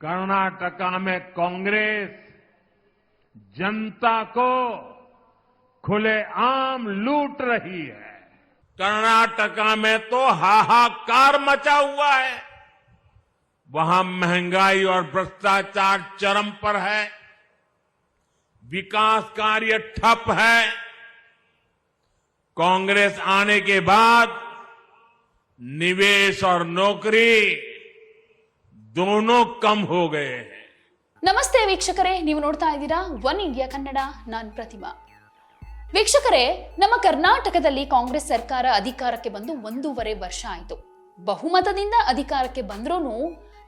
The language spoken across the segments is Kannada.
कर्नाटका में कांग्रेस जनता को खुलेआम लूट रही है। कर्नाटका में तो हाहाकार मचा हुआ है। वहां महंगाई और भ्रष्टाचार चरम पर है, विकास कार्य ठप है। कांग्रेस आने के बाद निवेश और नौकरी दोनों कम हो गए हैं। ನಮಸ್ತೆ ವೀಕ್ಷಕರೇ, ನೀವು ನೋಡ್ತಾ ಇದ್ದೀರಾ ಒನ್ ಇಂಡಿಯಾ ಕನ್ನಡ. ನಾನು ಪ್ರತಿಮಾ. ವೀಕ್ಷಕರೇ, ನಮ್ಮ ಕರ್ನಾಟಕದಲ್ಲಿ ಕಾಂಗ್ರೆಸ್ ಸರ್ಕಾರ ಅಧಿಕಾರಕ್ಕೆ ಬಂದು 1.5 ವರ್ಷ ಆಯಿತು. ಬಹುಮತದಿಂದ ಅಧಿಕಾರಕ್ಕೆ ಬಂದ್ರೂ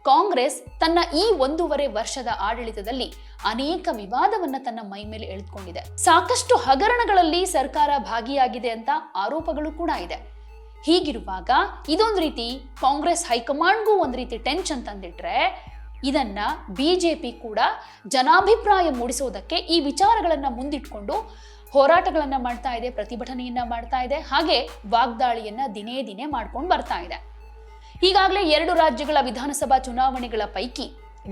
ಕಾಂಗ್ರೆಸ್ ತನ್ನ ಈ 1.5 ವರ್ಷದ ಆಡಳಿತದಲ್ಲಿ ಅನೇಕ ವಿವಾದವನ್ನ ತನ್ನ ಮೈ ಮೇಲೆ ಎಳೆದುಕೊಂಡಿದೆ. ಸಾಕಷ್ಟು ಹಗರಣಗಳಲ್ಲಿ ಸರ್ಕಾರ ಭಾಗಿಯಾಗಿದೆ ಅಂತ ಆರೋಪಗಳು ಕೂಡ ಇದೆ. ಹೀಗಿರುವಾಗ ಇದೊಂದು ರೀತಿ ಕಾಂಗ್ರೆಸ್ ಹೈಕಮಾಂಡ್ಗೂ ಒಂದು ರೀತಿ ಟೆನ್ಷನ್ ತಂದಿಟ್ರೆ, ಇದನ್ನ ಬಿಜೆಪಿ ಕೂಡ ಜನಾಭಿಪ್ರಾಯ ಮೂಡಿಸೋದಕ್ಕೆ ಈ ವಿಚಾರಗಳನ್ನ ಮುಂದಿಟ್ಕೊಂಡು ಹೋರಾಟಗಳನ್ನ ಮಾಡ್ತಾ ಇದೆ, ಪ್ರತಿಭಟನೆಯನ್ನ ಮಾಡ್ತಾ ಇದೆ, ಹಾಗೆ ವಾಗ್ದಾಳಿಯನ್ನ ದಿನೇ ದಿನೇ ಮಾಡ್ಕೊಂಡು ಬರ್ತಾ ಇದೆ. ಈಗಾಗಲೇ 2 ರಾಜ್ಯಗಳ ವಿಧಾನಸಭಾ ಚುನಾವಣೆಗಳ ಪೈಕಿ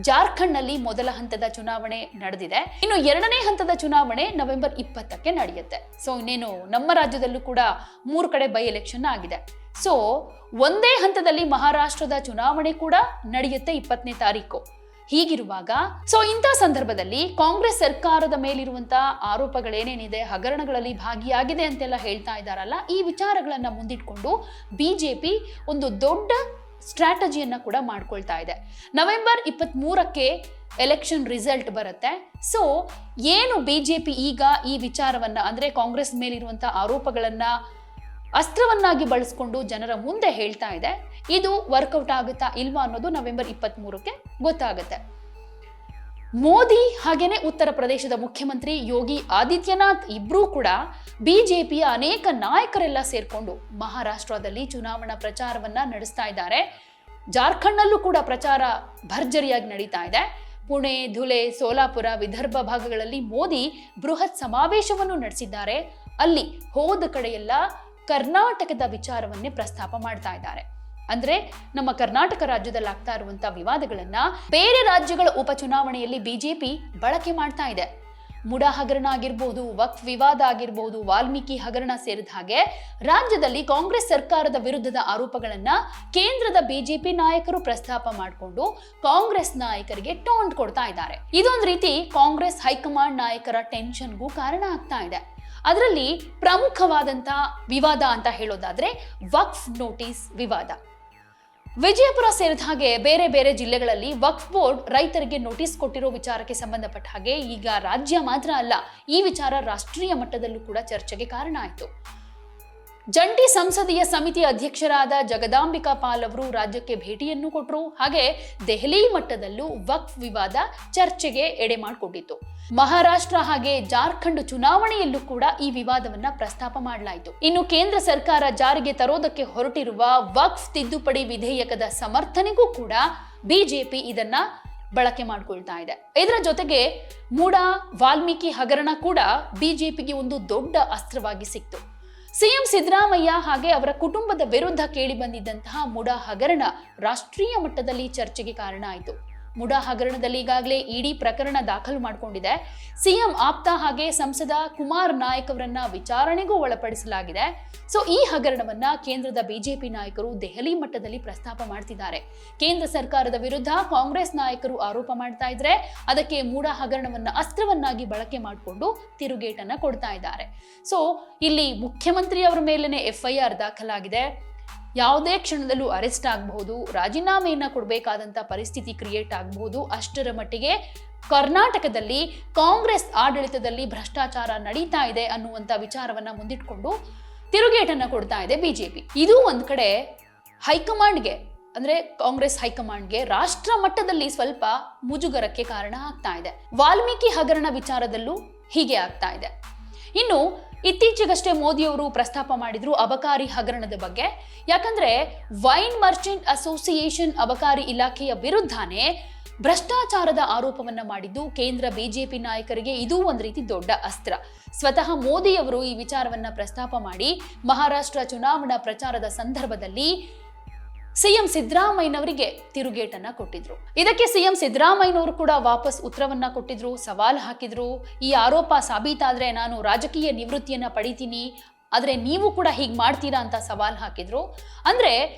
ಜಾರ್ಖಂಡ್ನಲ್ಲಿ ಮೊದಲ ಹಂತದ ಚುನಾವಣೆ ನಡೆದಿದೆ. ಇನ್ನು 2ನೇ ಹಂತದ ಚುನಾವಣೆ ನವೆಂಬರ್ 20ಕ್ಕೆ ನಡೆಯುತ್ತೆ. ಸೊ ಇನ್ನೇನು ನಮ್ಮ ರಾಜ್ಯದಲ್ಲೂ ಕೂಡ 3 ಕಡೆ ಬೈ ಎಲೆಕ್ಷನ್ ಆಗಿದೆ. ಸೊ ಒಂದೇ ಹಂತದಲ್ಲಿ ಮಹಾರಾಷ್ಟ್ರದ ಚುನಾವಣೆ ಕೂಡ ನಡೆಯುತ್ತೆ 20ನೇ ತಾರೀಕು. ಹೀಗಿರುವಾಗ ಇಂಥ ಸಂದರ್ಭದಲ್ಲಿ ಕಾಂಗ್ರೆಸ್ ಸರ್ಕಾರದ ಮೇಲಿರುವಂತಹ ಆರೋಪಗಳೇನೇನಿದೆ, ಹಗರಣಗಳಲ್ಲಿ ಭಾಗಿಯಾಗಿದೆ ಅಂತೆಲ್ಲ ಹೇಳ್ತಾ ಇದ್ದಾರಲ್ಲ, ಈ ವಿಚಾರಗಳನ್ನ ಮುಂದಿಟ್ಕೊಂಡು ಬಿಜೆಪಿ ಒಂದು ದೊಡ್ಡ ಸ್ಟ್ರಾಟಜಿಯನ್ನ ಕೂಡ ಮಾಡ್ಕೊಳ್ತಾ ಇದೆ. ನವೆಂಬರ್ 23ಕ್ಕೆ ಎಲೆಕ್ಷನ್ ರಿಸಲ್ಟ್ ಬರುತ್ತೆ. ಸೊ ಏನು ಬಿಜೆಪಿ ಈಗ ಈ ವಿಚಾರವನ್ನ, ಅಂದ್ರೆ ಕಾಂಗ್ರೆಸ್ ಮೇಲಿರುವಂತಹ ಆರೋಪಗಳನ್ನ ಅಸ್ತ್ರವನ್ನಾಗಿ ಬಳಸಿಕೊಂಡು ಜನರ ಮುಂದೆ ಹೇಳ್ತಾ ಇದೆ, ಇದು ವರ್ಕೌಟ್ ಆಗುತ್ತಾ ಇಲ್ವಾ ಅನ್ನೋದು ನವೆಂಬರ್ 23ಕ್ಕೆ ಗೊತ್ತಾಗುತ್ತೆ. ಮೋದಿ ಹಾಗೇನೆ ಉತ್ತರ ಪ್ರದೇಶದ ಮುಖ್ಯಮಂತ್ರಿ ಯೋಗಿ ಆದಿತ್ಯನಾಥ್ ಇಬ್ರೂ ಕೂಡ ಬಿಜೆಪಿಯ ಅನೇಕ ನಾಯಕರೆಲ್ಲ ಸೇರ್ಕೊಂಡು ಮಹಾರಾಷ್ಟ್ರದಲ್ಲಿ ಚುನಾವಣಾ ಪ್ರಚಾರವನ್ನ ನಡೆಸ್ತಾ ಇದ್ದಾರೆ. ಜಾರ್ಖಂಡ್ನಲ್ಲೂ ಕೂಡ ಪ್ರಚಾರ ಭರ್ಜರಿಯಾಗಿ ನಡೀತಾ ಇದೆ. ಪುಣೆ, ಧುಲೆ, ಸೋಲಾಪುರ, ವಿದರ್ಭ ಭಾಗಗಳಲ್ಲಿ ಮೋದಿ ಬೃಹತ್ ಸಮಾವೇಶವನ್ನು ನಡೆಸಿದ್ದಾರೆ. ಅಲ್ಲಿ ಹೋದ ಕಡೆಯೆಲ್ಲ ಕರ್ನಾಟಕದ ವಿಚಾರವನ್ನೇ ಪ್ರಸ್ತಾಪ ಮಾಡ್ತಾ ಇದ್ದಾರೆ. ಅಂದ್ರೆ ನಮ್ಮ ಕರ್ನಾಟಕ ರಾಜ್ಯದಲ್ಲಿ ಆಗ್ತಾ ಇರುವಂತಹ ವಿವಾದಗಳನ್ನ ಬೇರೆ ರಾಜ್ಯಗಳ ಉಪಚುನಾವಣೆಯಲ್ಲಿ ಬಿಜೆಪಿ ಬಳಕೆ ಮಾಡ್ತಾ ಇದೆ. ಮುಡಾ ಹಗರಣ ಆಗಿರ್ಬೋದು, ವಕ್ಫ್ ವಿವಾದ ಆಗಿರ್ಬೋದು, ವಾಲ್ಮೀಕಿ ಹಗರಣ ಸೇರಿದ ಹಾಗೆ ರಾಜ್ಯದಲ್ಲಿ ಕಾಂಗ್ರೆಸ್ ಸರ್ಕಾರದ ವಿರುದ್ಧದ ಆರೋಪಗಳನ್ನ ಕೇಂದ್ರದ ಬಿಜೆಪಿ ನಾಯಕರು ಪ್ರಸ್ತಾಪ ಮಾಡಿಕೊಂಡು ಕಾಂಗ್ರೆಸ್ ನಾಯಕರಿಗೆ ಟೋಂಟ್ ಕೊಡ್ತಾ ಇದ್ದಾರೆ. ಇದೊಂದು ರೀತಿ ಕಾಂಗ್ರೆಸ್ ಹೈಕಮಾಂಡ್ ನಾಯಕರ ಟೆನ್ಷನ್ಗೂ ಕಾರಣ ಆಗ್ತಾ ಇದೆ. ಅದರಲ್ಲಿ ಪ್ರಮುಖವಾದಂತಹ ವಿವಾದ ಅಂತ ಹೇಳೋದಾದ್ರೆ ವಕ್ಫ್ ನೋಟಿಸ್ ವಿವಾದ. ವಿಜಯಪುರ ಸೇರಿದ ಹಾಗೆ ಬೇರೆ ಬೇರೆ ಜಿಲ್ಲೆಗಳಲ್ಲಿ ವಕ್ಫ್ ಬೋರ್ಡ್ ರೈತರಿಗೆ ನೋಟಿಸ್ ಕೊಟ್ಟಿರೋ ವಿಚಾರಕ್ಕೆ ಸಂಬಂಧಪಟ್ಟ ಹಾಗೆ ಈಗ ರಾಜ್ಯ ಮಾತ್ರ ಅಲ್ಲ, ಈ ವಿಚಾರ ರಾಷ್ಟ್ರೀಯ ಮಟ್ಟದಲ್ಲೂ ಕೂಡ ಚರ್ಚೆಗೆ ಕಾರಣ ಆಯಿತು. ಜಂಟಿ ಸಂಸದೀಯ ಸಮಿತಿ ಅಧ್ಯಕ್ಷರಾದ ಜಗದಾಂಬಿಕಾ ಪಾಲ್ ಅವರು ರಾಜ್ಯಕ್ಕೆ ಭೇಟಿಯನ್ನು ಕೊಟ್ಟರು. ಹಾಗೆ ದೆಹಲಿ ಮಟ್ಟದಲ್ಲೂ ವಕ್ಫ್ ವಿವಾದ ಚರ್ಚೆಗೆ ಎಡೆ ಮಾಡಿಕೊಟ್ಟಿತ್ತು. ಮಹಾರಾಷ್ಟ್ರ ಹಾಗೆ ಜಾರ್ಖಂಡ್ ಚುನಾವಣೆಯಲ್ಲೂ ಕೂಡ ಈ ವಿವಾದವನ್ನ ಪ್ರಸ್ತಾಪ ಮಾಡಲಾಯಿತು. ಇನ್ನು ಕೇಂದ್ರ ಸರ್ಕಾರ ಜಾರಿಗೆ ತರೋದಕ್ಕೆ ಹೊರಟಿರುವ ವಕ್ಫ್ ತಿದ್ದುಪಡಿ ವಿಧೇಯಕದ ಸಮರ್ಥನೆಗೂ ಕೂಡ ಬಿಜೆಪಿ ಇದನ್ನ ಬಳಕೆ ಮಾಡ್ಕೊಳ್ತಾ ಇದೆ. ಇದರ ಜೊತೆಗೆ ಮುಡಾ, ವಾಲ್ಮೀಕಿ ಹಗರಣ ಕೂಡ ಬಿಜೆಪಿಗೆ ಒಂದು ದೊಡ್ಡ ಅಸ್ತ್ರವಾಗಿ ಸಿಕ್ತು. ಸಿಎಂ ಸಿದ್ದರಾಮಯ್ಯ ಹಾಗೆ ಅವರ ಕುಟುಂಬದ ವಿರುದ್ಧ ಕೇಳಿ ಬಂದಿದ್ದಂತಹ ಮುಡಾ ಹಗರಣ ರಾಷ್ಟ್ರೀಯ ಮಟ್ಟದಲ್ಲಿ ಚರ್ಚೆಗೆ ಕಾರಣ ಆಯಿತು. ಮುಡಾ ಹಗರಣದಲ್ಲಿ ಈಗಾಗಲೇ ಇಡಿ ಪ್ರಕರಣ ದಾಖಲು ಮಾಡಿಕೊಂಡಿದೆ. ಸಿಎಂ ಆಪ್ತ ಹಾಗೆ ಸಂಸದ ಕುಮಾರ್ ನಾಯಕ್ ಅವರನ್ನ ವಿಚಾರಣೆಗೂ ಒಳಪಡಿಸಲಾಗಿದೆ. ಸೊ ಈ ಹಗರಣವನ್ನ ಕೇಂದ್ರದ ಬಿಜೆಪಿ ನಾಯಕರು ದೆಹಲಿ ಮಟ್ಟದಲ್ಲಿ ಪ್ರಸ್ತಾಪ ಮಾಡ್ತಿದ್ದಾರೆ. ಕೇಂದ್ರ ಸರ್ಕಾರದ ವಿರುದ್ಧ ಕಾಂಗ್ರೆಸ್ ನಾಯಕರು ಆರೋಪ ಮಾಡ್ತಾ ಇದ್ರೆ ಅದಕ್ಕೆ ಮುಡಾ ಹಗರಣವನ್ನ ಅಸ್ತ್ರವನ್ನಾಗಿ ಬಳಕೆ ಮಾಡಿಕೊಂಡು ತಿರುಗೇಟನ್ನ ಕೊಡ್ತಾ ಇದ್ದಾರೆ. ಸೊ ಇಲ್ಲಿ ಮುಖ್ಯಮಂತ್ರಿ ಅವರ ಮೇಲೇನೆ FIR ದಾಖಲಾಗಿದೆ. ಯಾವುದೇ ಕ್ಷಣದಲ್ಲೂ ಅರೆಸ್ಟ್ ಆಗಬಹುದು, ರಾಜೀನಾಮೆಯನ್ನ ಕೊಡಬೇಕಾದಂತ ಪರಿಸ್ಥಿತಿ ಕ್ರಿಯೇಟ್ ಆಗಬಹುದು. ಅಷ್ಟರ ಮಟ್ಟಿಗೆ ಕರ್ನಾಟಕದಲ್ಲಿ ಕಾಂಗ್ರೆಸ್ ಆಡಳಿತದಲ್ಲಿ ಭ್ರಷ್ಟಾಚಾರ ನಡೀತಾ ಇದೆ ಅನ್ನುವಂತ ವಿಚಾರವನ್ನ ಮುಂದಿಟ್ಕೊಂಡು ತಿರುಗೇಟನ್ನ ಕೊಡ್ತಾ ಇದೆ ಬಿಜೆಪಿ. ಇದು ಒಂದ್ ಕಡೆ ಹೈಕಮಾಂಡ್ಗೆ, ಅಂದ್ರೆ ಕಾಂಗ್ರೆಸ್ ಹೈಕಮಾಂಡ್ಗೆ ರಾಷ್ಟ್ರ ಮಟ್ಟದಲ್ಲಿ ಸ್ವಲ್ಪ ಮುಜುಗರಕ್ಕೆ ಕಾರಣ ಆಗ್ತಾ ಇದೆ. ವಾಲ್ಮೀಕಿ ಹಗರಣ ವಿಚಾರದಲ್ಲೂ ಹೀಗೆ ಆಗ್ತಾ ಇದೆ. ಇನ್ನು ಇತ್ತೀಚೆಗಷ್ಟೇ ಮೋದಿಯವರು ಪ್ರಸ್ತಾಪ ಮಾಡಿದ್ರು ಅಬಕಾರಿ ಹಗರಣದ ಬಗ್ಗೆ. ಯಾಕಂದ್ರೆ ವೈನ್ ಮರ್ಚೆಂಟ್ ಅಸೋಸಿಯೇಷನ್ ಅಬಕಾರಿ ಇಲಾಖೆಯ ವಿರುದ್ಧನೇ ಭ್ರಷ್ಟಾಚಾರದ ಆರೋಪವನ್ನ ಮಾಡಿದ್ದು ಕೇಂದ್ರ ಬಿಜೆಪಿ ನಾಯಕರಿಗೆ ಇದು ಒಂದು ರೀತಿ ದೊಡ್ಡ ಅಸ್ತ್ರ. ಸ್ವತಃ ಮೋದಿಯವರು ಈ ವಿಚಾರವನ್ನ ಪ್ರಸ್ತಾಪ ಮಾಡಿ ಮಹಾರಾಷ್ಟ್ರ ಚುನಾವಣಾ ಪ್ರಚಾರದ ಸಂದರ್ಭದಲ್ಲಿ ಸಿಎಂ ಸಿದ್ದರಾಮಯ್ಯನವರಿಗೆ ತಿರುಗೇಟನ್ನ ಕೊಟ್ಟಿದ್ರು. ಇದಕ್ಕೆ ಸಿಎಂ ಸಿದ್ದರಾಮಯ್ಯನವರು ಕೂಡ ವಾಪಸ್ ಉತ್ತರವನ್ನ ಕೊಟ್ಟಿದ್ರು, ಸವಾಲ್ ಹಾಕಿದ್ರು. ಈ ಆರೋಪ ಸಾಬೀತಾದ್ರೆ ನಾನು ರಾಜಕೀಯ ನಿವೃತ್ತಿಯನ್ನ ಪಡಿತೀನಿ, ಆದ್ರೆ ನೀವು ಕೂಡ ಹೀಗೆ ಮಾಡ್ತೀರಾ ಅಂತ ಸವಾಲ್ ಹಾಕಿದ್ರು. ಅಂದ್ರೆ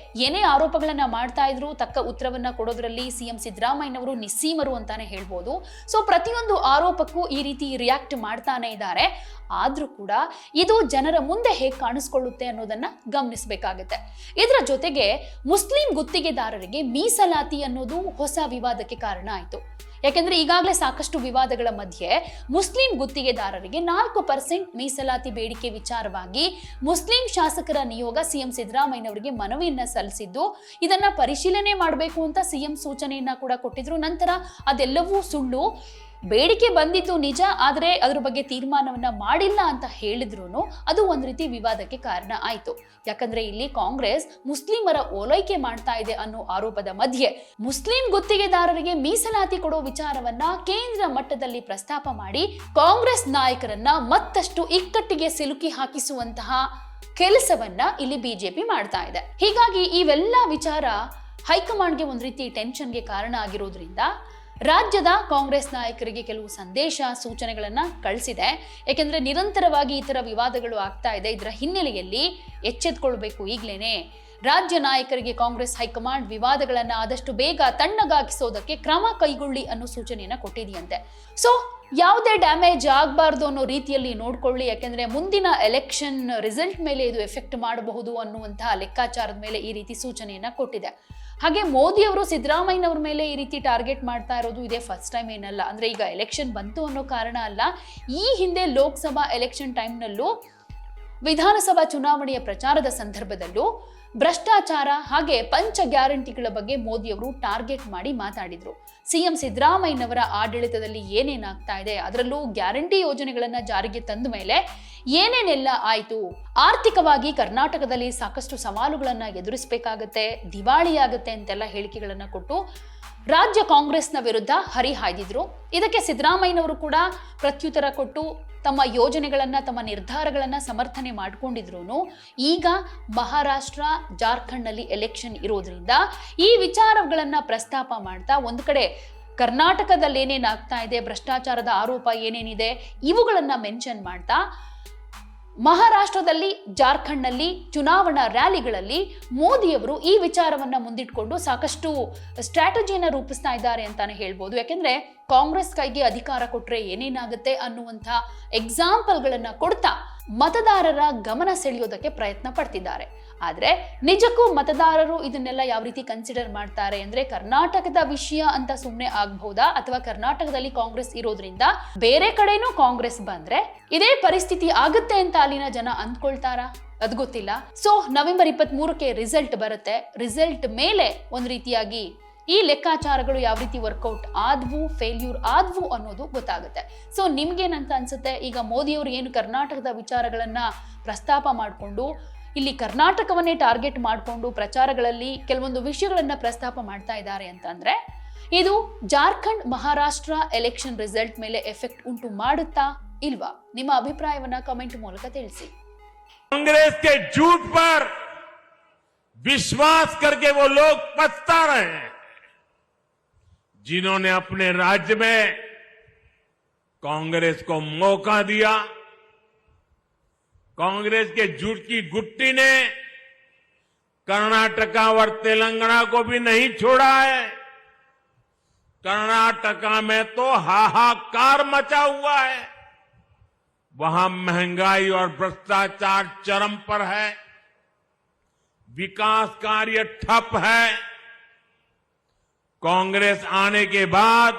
ಏನೇ ಆರೋಪಗಳನ್ನ ಮಾಡ್ತಾ ಇದ್ರು ತಕ್ಕ ಉತ್ತರವನ್ನ ಕೊಡೋದ್ರಲ್ಲಿ ಸಿಎಂ ಸಿದ್ದರಾಮಯ್ಯನವರು ನಿಸ್ಸೀಮರು ಅಂತಾನೆ ಹೇಳ್ಬೋದು. ಸೊ ಪ್ರತಿಯೊಂದು ಆರೋಪಕ್ಕೂ ಈ ರೀತಿ ರಿಯಾಕ್ಟ್ ಮಾಡ್ತಾನೆ ಇದ್ದಾರೆ. ಆದ್ರೂ ಕೂಡ ಇದು ಜನರ ಮುಂದೆ ಹೇಗೆ ಕಾಣಿಸ್ಕೊಳ್ಳುತ್ತೆ ಅನ್ನೋದನ್ನ ಗಮನಿಸಬೇಕಾಗುತ್ತೆ. ಇದರ ಜೊತೆಗೆ ಮುಸ್ಲಿಂ ಗುತ್ತಿಗೆದಾರರಿಗೆ ಮೀಸಲಾತಿ ಅನ್ನೋದು ಹೊಸ ವಿವಾದಕ್ಕೆ ಕಾರಣ ಆಯ್ತು. ಯಾಕೆಂದ್ರೆ ಈಗಾಗಲೇ ಸಾಕಷ್ಟು ವಿವಾದಗಳ ಮಧ್ಯೆ ಮುಸ್ಲಿಂ ಗುತ್ತಿಗೆದಾರರಿಗೆ 4% ಮೀಸಲಾತಿ ಬೇಡಿಕೆ ವಿಚಾರವಾಗಿ ಮುಸ್ಲಿಂ ಶಾಸಕರ ನಿಯೋಗ ಸಿಎಂ ಸಿದ್ದರಾಮಯ್ಯನವರಿಗೆ ಮನವಿಯನ್ನ ಸಲ್ಲಿಸಿದ್ದು, ಇದನ್ನ ಪರಿಶೀಲನೆ ಮಾಡಬೇಕು ಅಂತ ಸಿಎಂ ಸೂಚನೆಯನ್ನ ಕೂಡ ಕೊಟ್ಟಿದ್ರು. ನಂತರ ಅದೆಲ್ಲವೂ ಸುಳ್ಳು, ಬೇಡಿಕೆ ಬಂದಿದ್ದು ನಿಜ, ಆದರೆ ಅದ್ರ ಬಗ್ಗೆ ತೀರ್ಮಾನವನ್ನ ಮಾಡಿಲ್ಲ ಅಂತ ಹೇಳಿದ್ರು ಅದು ಒಂದ್ ರೀತಿ ವಿವಾದಕ್ಕೆ ಕಾರಣ ಆಯ್ತು. ಯಾಕಂದ್ರೆ ಇಲ್ಲಿ ಕಾಂಗ್ರೆಸ್ ಮುಸ್ಲಿಮರ ಓಲೈಕೆ ಮಾಡ್ತಾ ಇದೆ ಅನ್ನೋ ಆರೋಪದ ಮಧ್ಯೆ ಮುಸ್ಲಿಂ ಗುತ್ತಿಗೆದಾರರಿಗೆ ಮೀಸಲಾತಿ ಕೊಡೋ ವಿಚಾರವನ್ನ ಕೇಂದ್ರ ಮಟ್ಟದಲ್ಲಿ ಪ್ರಸ್ತಾಪ ಮಾಡಿ ಕಾಂಗ್ರೆಸ್ ನಾಯಕರನ್ನ ಮತ್ತಷ್ಟು ಇಕ್ಕಟ್ಟಿಗೆ ಸಿಲುಕಿ ಹಾಕಿಸುವಂತಹ ಕೆಲಸವನ್ನ ಇಲ್ಲಿ ಬಿಜೆಪಿ ಮಾಡ್ತಾ ಇದೆ. ಹೀಗಾಗಿ ಇವೆಲ್ಲ ವಿಚಾರ ಹೈಕಮಾಂಡ್ಗೆ ಒಂದ್ ರೀತಿ ಟೆನ್ಷನ್ಗೆ ಕಾರಣ ಆಗಿರೋದ್ರಿಂದ ರಾಜ್ಯದ ಕಾಂಗ್ರೆಸ್ ನಾಯಕರಿಗೆ ಕೆಲವು ಸಂದೇಶ ಸೂಚನೆಗಳನ್ನ ಕಳಿಸಿದೆ. ಯಾಕೆಂದ್ರೆ ನಿರಂತರವಾಗಿ ಈ ತರ ವಿವಾದಗಳು ಆಗ್ತಾ ಇದೆ. ಇದರ ಹಿನ್ನೆಲೆಯಲ್ಲಿ ಎಚ್ಚೆತ್ಕೊಳ್ಬೇಕು. ಈಗ್ಲೇನೆ ರಾಜ್ಯ ನಾಯಕರಿಗೆ ಕಾಂಗ್ರೆಸ್ ಹೈಕಮಾಂಡ್ ವಿವಾದಗಳನ್ನ ಆದಷ್ಟು ಬೇಗ ತಣ್ಣಗಾಗಿಸೋದಕ್ಕೆ ಕ್ರಮ ಕೈಗೊಳ್ಳಿ ಅನ್ನೋ ಸೂಚನೆಯನ್ನ ಕೊಟ್ಟಿದೆಯಂತೆ. ಸೊ ಯಾವುದೇ ಡ್ಯಾಮೇಜ್ ಆಗಬಾರ್ದು ಅನ್ನೋ ರೀತಿಯಲ್ಲಿ ನೋಡ್ಕೊಳ್ಳಿ. ಯಾಕೆಂದ್ರೆ ಮುಂದಿನ ಎಲೆಕ್ಷನ್ ರಿಸಲ್ಟ್ ಮೇಲೆ ಇದು ಎಫೆಕ್ಟ್ ಮಾಡಬಹುದು ಅನ್ನುವಂತಹ ಲೆಕ್ಕಾಚಾರದ ಮೇಲೆ ಈ ರೀತಿ ಸೂಚನೆಯನ್ನ ಕೊಟ್ಟಿದೆ. ಹಾಗೆ ಮೋದಿ ಅವರು ಸಿದ್ದರಾಮಯ್ಯನವ್ರ ಮೇಲೆ ಈ ರೀತಿ ಟಾರ್ಗೆಟ್ ಮಾಡ್ತಾ ಇರೋದು ಇದೇ ಫಸ್ಟ್ ಟೈಮ್ ಏನಲ್ಲ. ಅಂದ್ರೆ ಈಗ ಎಲೆಕ್ಷನ್ ಬಂತು ಅನ್ನೋ ಕಾರಣ ಅಲ್ಲ, ಈ ಹಿಂದೆ ಲೋಕಸಭಾ ಎಲೆಕ್ಷನ್ ಟೈಮ್ನಲ್ಲೂ ವಿಧಾನಸಭಾ ಚುನಾವಣೆಯ ಪ್ರಚಾರದ ಸಂದರ್ಭದಲ್ಲೂ ಭ್ರಷ್ಟಾಚಾರ ಹಾಗೆ ಪಂಚ ಗ್ಯಾರಂಟಿಗಳ ಬಗ್ಗೆ ಮೋದಿ ಅವರು ಟಾರ್ಗೆಟ್ ಮಾಡಿ ಮಾತಾಡಿದ್ರು. ಸಿಎಂ ಸಿದ್ದರಾಮಯ್ಯನವರ ಆಡಳಿತದಲ್ಲಿ ಏನೇನಾಗ್ತಾ ಇದೆ, ಅದರಲ್ಲೂ ಗ್ಯಾರಂಟಿ ಯೋಜನೆಗಳನ್ನ ಜಾರಿಗೆ ತಂದ ಮೇಲೆ ಏನೇನೆಲ್ಲ ಆಯ್ತು, ಆರ್ಥಿಕವಾಗಿ ಕರ್ನಾಟಕದಲ್ಲಿ ಸಾಕಷ್ಟು ಸವಾಲುಗಳನ್ನ ಎದುರಿಸಬೇಕಾಗತ್ತೆ, ದಿವಾಳಿಯಾಗತ್ತೆ ಅಂತೆಲ್ಲ ಹೇಳಿಕೆಗಳನ್ನ ಕೊಟ್ಟು ರಾಜ್ಯ ಕಾಂಗ್ರೆಸ್ನ ವಿರುದ್ಧ ಹರಿಹಾಯ್ದಿದ್ರು. ಇದಕ್ಕೆ ಸಿದ್ದರಾಮಯ್ಯನವರು ಕೂಡ ಪ್ರತ್ಯುತ್ತರ ಕೊಟ್ಟು ತಮ್ಮ ಯೋಜನೆಗಳನ್ನ ತಮ್ಮ ನಿರ್ಧಾರಗಳನ್ನ ಸಮರ್ಥನೆ ಮಾಡ್ಕೊಂಡಿದ್ರು. ಈಗ ಮಹಾರಾಷ್ಟ್ರ ಜಾರ್ಖಂಡ್ನಲ್ಲಿ ಎಲೆಕ್ಷನ್ ಇರೋದ್ರಿಂದ ಈ ವಿಚಾರಗಳನ್ನ ಪ್ರಸ್ತಾಪ ಮಾಡ್ತಾ ಒಂದು ಕಡೆ ಕರ್ನಾಟಕದಲ್ಲಿ ಏನೇನಾಗ್ತಾ ಇದೆ, ಭ್ರಷ್ಟಾಚಾರದ ಆರೋಪ ಏನೇನಿದೆ ಇವುಗಳನ್ನ ಮೆನ್ಷನ್ ಮಾಡ್ತಾ ಮಹಾರಾಷ್ಟ್ರದಲ್ಲಿ ಜಾರ್ಖಂಡ್ನಲ್ಲಿ ಚುನಾವಣಾ ರ್ಯಾಲಿಗಳಲ್ಲಿ ಮೋದಿಯವರು ಈ ವಿಚಾರವನ್ನ ಮುಂದಿಟ್ಕೊಂಡು ಸಾಕಷ್ಟು ಸ್ಟ್ರಾಟಜಿಯನ್ನ ರೂಪಿಸ್ತಾ ಇದ್ದಾರೆ ಅಂತಾನೆ ಹೇಳ್ಬೋದು. ಯಾಕೆಂದ್ರೆ ಕಾಂಗ್ರೆಸ್ ಕೈಗೆ ಅಧಿಕಾರ ಕೊಟ್ರೆ ಏನೇನಾಗುತ್ತೆ ಅನ್ನುವಂಥ ಎಕ್ಸಾಂಪಲ್ಗಳನ್ನ ಕೊಡ್ತಾ ಮತದಾರರ ಗಮನ ಸೆಳೆಯೋದಕ್ಕೆ ಪ್ರಯತ್ನ ಪಡ್ತಿದ್ದಾರೆ. ಆದ್ರೆ ನಿಜಕ್ಕೂ ಮತದಾರರು ಇದನ್ನೆಲ್ಲ ಯಾವ ರೀತಿ ಕನ್ಸಿಡರ್ ಮಾಡ್ತಾರೆ ಅಂದ್ರೆ ಕರ್ನಾಟಕದ ವಿಷಯ ಅಂತ ಸುಮ್ಮನೆ ಆಗ್ಬಹುದಾ, ಅಥವಾ ಕರ್ನಾಟಕದಲ್ಲಿ ಕಾಂಗ್ರೆಸ್ ಇರೋದ್ರಿಂದ ಬೇರೆ ಕಡೆನೂ ಕಾಂಗ್ರೆಸ್ ಬಂದ್ರೆ ಇದೇ ಪರಿಸ್ಥಿತಿ ಆಗುತ್ತೆ ಅಂತ ಅಲ್ಲಿನ ಜನ ಅಂದ್ಕೊಳ್ತಾರಾ? ಅದ್ ಗೊತ್ತಿಲ್ಲ. ಸೊ ನವೆಂಬರ್ 23ಕ್ಕೆ ರಿಸಲ್ಟ್ ಬರುತ್ತೆ. ರಿಸಲ್ಟ್ ಮೇಲೆ ಒಂದ್ ರೀತಿಯಾಗಿ ಈ ಲೆಕ್ಕಾಚಾರಗಳು ಯಾವ ರೀತಿ ವರ್ಕೌಟ್ ಆದ್ವು, ಫೇಲ್ಯೂರ್ ಆದ್ವು ಅನ್ನೋದು ಗೊತ್ತಾಗುತ್ತೆ. ಸೊ ನಿಮ್ಗೇನಂತ ಅನ್ಸುತ್ತೆ? ಈಗ ಮೋದಿ ಅವರು ಏನು ಕರ್ನಾಟಕದ ವಿಚಾರಗಳನ್ನ ಪ್ರಸ್ತಾಪ ಮಾಡಿಕೊಂಡು ಇಲ್ಲಿ ಕರ್ನಾಟಕವನ್ನೇ ಟಾರ್ಗೆಟ್ ಮಾಡಿಕೊಂಡು ಪ್ರಚಾರಗಳಲ್ಲಿ ಕೆಲವೊಂದು ವಿಷಯಗಳನ್ನ ಪ್ರಸ್ತಾಪ ಮಾಡ್ತಾ ಇದ್ದಾರೆ ಅಂತಂದ್ರೆ ಇದು ಜಾರ್ಖಂಡ್ ಮಹಾರಾಷ್ಟ್ರ ಎಲೆಕ್ಷನ್ ರಿಸಲ್ಟ್ ಮೇಲೆ ಎಫೆಕ್ಟ್ ಉಂಟು ಮಾಡುತ್ತಾ ಇಲ್ವಾ? ನಿಮ್ಮ ಅಭಿಪ್ರಾಯವನ್ನ ಕಮೆಂಟ್ ಮೂಲಕ ತಿಳಿಸಿ. कांग्रेस के झूठ पर विश्वास करके वो लोग पछता रहे हैं जिन्होंने अपने राज्य में कांग्रेस को मौका दिया। कांग्रेस के झूठ की गुट्टी ने कर्नाटका और तेलंगाना को भी नहीं छोड़ा है। कर्नाटका में तो हाहाकार मचा हुआ है। वहां महंगाई और भ्रष्टाचार चरम पर है, विकास कार्य ठप है। कांग्रेस आने के बाद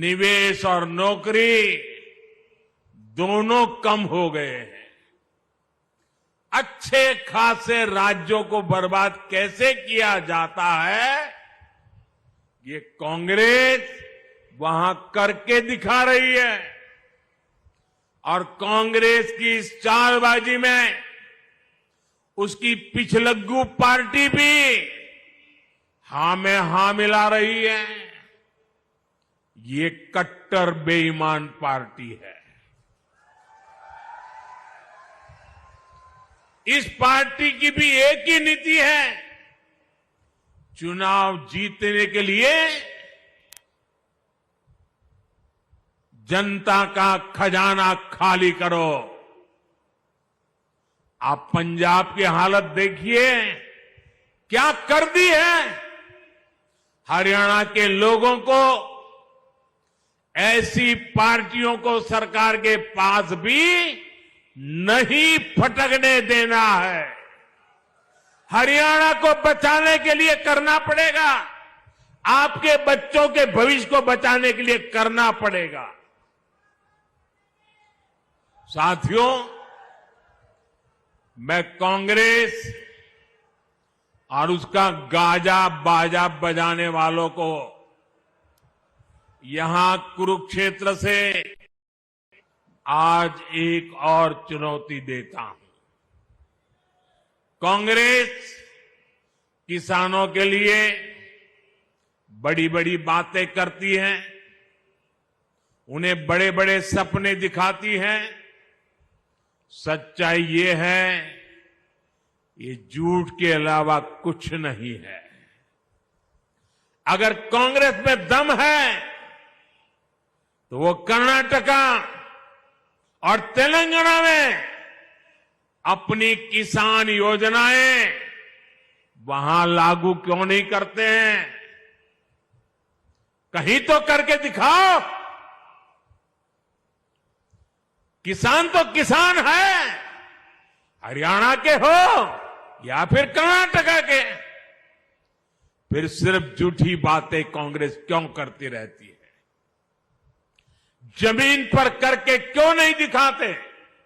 निवेश और नौकरी दोनों कम हो गए हैं। अच्छे खासे राज्यों को बर्बाद कैसे किया जाता है ये कांग्रेस वहां करके दिखा रही है। और कांग्रेस की इस चालबाजी में उसकी पिछलग्गू पार्टी भी हां में हां मिला रही है। ये कट्टर बेईमान पार्टी है। इस पार्टी की भी एक ही नीति है चुनाव जीतने के लिए जनता का खजाना खाली करो। आप पंजाब की हालत देखिए, क्या कर दी है। हरियाणा के लोगों को ऐसी पार्टियों को सरकार के पास भी नहीं फटकने देना है। हरियाणा को बचाने के लिए करना पड़ेगा, आपके बच्चों के भविष्य को बचाने के लिए करना पड़ेगा। साथियों, मैं कांग्रेस और उसका गाजा बाजा बजाने वालों को यहां कुरुक्षेत्र से आज एक और चुनौती देता हूं। कांग्रेस किसानों के लिए बड़ी बड़ी बातें करती है, उन्हें बड़े बड़े सपने दिखाती है। सच्चाई ये है, ये झूठ के अलावा कुछ नहीं है। अगर कांग्रेस में दम है तो वो कर्नाटका और तेलंगाना में अपनी किसान योजनाएं वहां लागू क्यों नहीं करते हैं? कहीं तो करके दिखाओ। किसान तो किसान है, हरियाणा के हो या फिर कर्नाटका के। फिर सिर्फ झूठी बातें कांग्रेस क्यों करती रहती है? जमीन पर करके क्यों नहीं दिखाते?